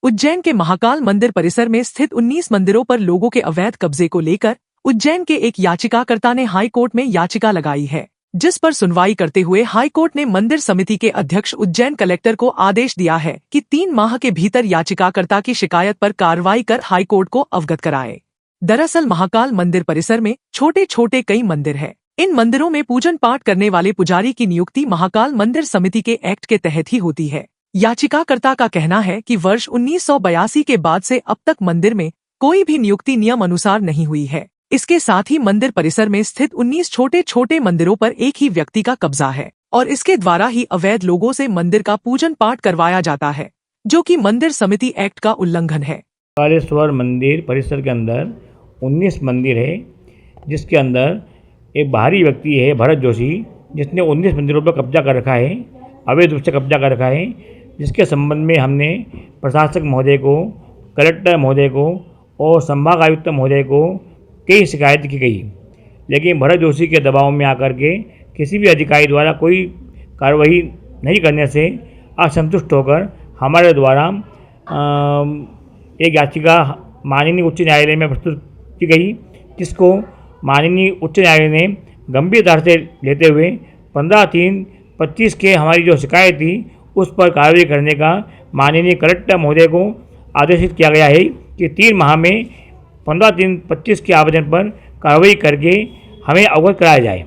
उज्जैन के महाकाल मंदिर परिसर में स्थित 19 मंदिरों पर लोगों के अवैध कब्जे को लेकर उज्जैन के एक याचिकाकर्ता ने हाई कोर्ट में याचिका लगाई है, जिस पर सुनवाई करते हुए हाई कोर्ट ने मंदिर समिति के अध्यक्ष उज्जैन कलेक्टर को आदेश दिया है कि 3 माह के भीतर याचिकाकर्ता की शिकायत पर कार्रवाई कर हाई कोर्ट को अवगत कराए। दरअसल महाकाल मंदिर परिसर में छोटे छोटे कई मंदिर हैं। इन मंदिरों में पूजन पाठ करने वाले पुजारी की नियुक्ति महाकाल मंदिर समिति के एक्ट के तहत ही होती है। याचिकाकर्ता का कहना है कि वर्ष 1982 के बाद से अब तक मंदिर में कोई भी नियुक्ति नियम अनुसार नहीं हुई है। इसके साथ ही मंदिर परिसर में स्थित 19 छोटे छोटे मंदिरों पर एक ही व्यक्ति का कब्जा है और इसके द्वारा ही अवैध लोगों से मंदिर का पूजन पाठ करवाया जाता है, जो कि मंदिर समिति एक्ट का उल्लंघन है। कालेश्वर मंदिर परिसर के अंदर 19 मंदिर है, जिसके अंदर एक बाहरी व्यक्ति है भरत जोशी, जिसने 19 मंदिरों पर कब्जा कर रखा है, अवैध रूप से कब्जा कर रखा है, जिसके संबंध में हमने प्रशासक महोदय को, कलेक्टर महोदय को और संभाग आयुक्त महोदय को कई शिकायत की गई, लेकिन भरत जोशी के दबाव में आकर के किसी भी अधिकारी द्वारा कोई कार्रवाई नहीं करने से असंतुष्ट होकर हमारे द्वारा एक याचिका माननीय उच्च न्यायालय में प्रस्तुत की गई, जिसको माननीय उच्च न्यायालय ने गंभीरता से लेते हुए 15/3/25 के हमारी जो शिकायत थी उस पर कार्रवाई करने का माननीय कलेक्टर महोदय को आदेशित किया गया है कि 3 माह में 15/3/25 के आवेदन पर कार्रवाई करके हमें अवगत कराया जाए।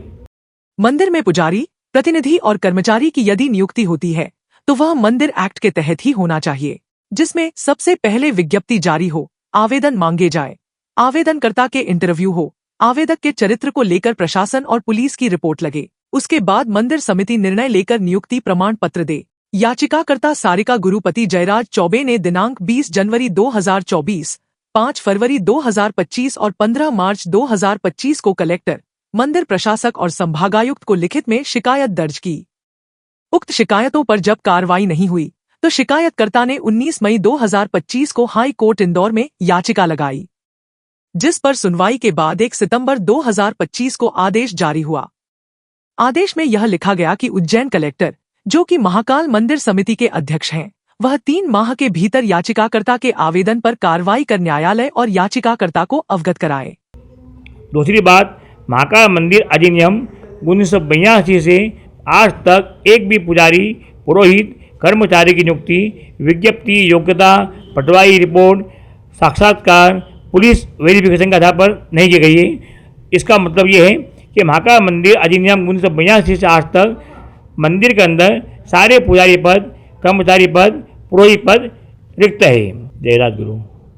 मंदिर में पुजारी, प्रतिनिधि और कर्मचारी की यदि नियुक्ति होती है तो वह मंदिर एक्ट के तहत ही होना चाहिए, जिसमें सबसे पहले विज्ञप्ति जारी हो, आवेदन मांगे जाए, आवेदनकर्ता के इंटरव्यू हो, आवेदक के चरित्र को लेकर प्रशासन और पुलिस की रिपोर्ट लगे, उसके बाद मंदिर समिति निर्णय लेकर नियुक्ति प्रमाण पत्र दे। याचिकाकर्ता सारिका गुरुपति जयराज चौबे ने दिनांक 20 जनवरी 2024, 5 फरवरी 2025 और 15 मार्च 2025 को कलेक्टर, मंदिर प्रशासक और संभागायुक्त को लिखित में शिकायत दर्ज की। उक्त शिकायतों पर जब कार्रवाई नहीं हुई तो शिकायतकर्ता ने 19 मई 2025 को हाई कोर्ट इंदौर में याचिका लगाई, जिस पर सुनवाई के बाद 1 सितंबर 2025 को आदेश जारी हुआ। आदेश में यह लिखा गया कि उज्जैन कलेक्टर, जो कि महाकाल मंदिर समिति के अध्यक्ष हैं, वह 3 माह के भीतर याचिकाकर्ता के आवेदन पर कार्रवाई कर न्यायालय और याचिकाकर्ता को अवगत कराए। दूसरी बात, महाकाल मंदिर अधिनियम 1982 से आज तक एक भी पुजारी, पुरोहित, कर्मचारी की नियुक्ति, विज्ञप्ति, योग्यता, पटवारी रिपोर्ट, साक्षात्कार, पुलिस वेरिफिकेशन के आधार पर नहीं की गई है। इसका मतलब ये है कि महाकाल मंदिर अधिनियम 1982 से आज तक मंदिर के अंदर सारे पुजारी पद, कर्मचारी पद, पुरोहित पद रिक्त है। जय राज गुरु।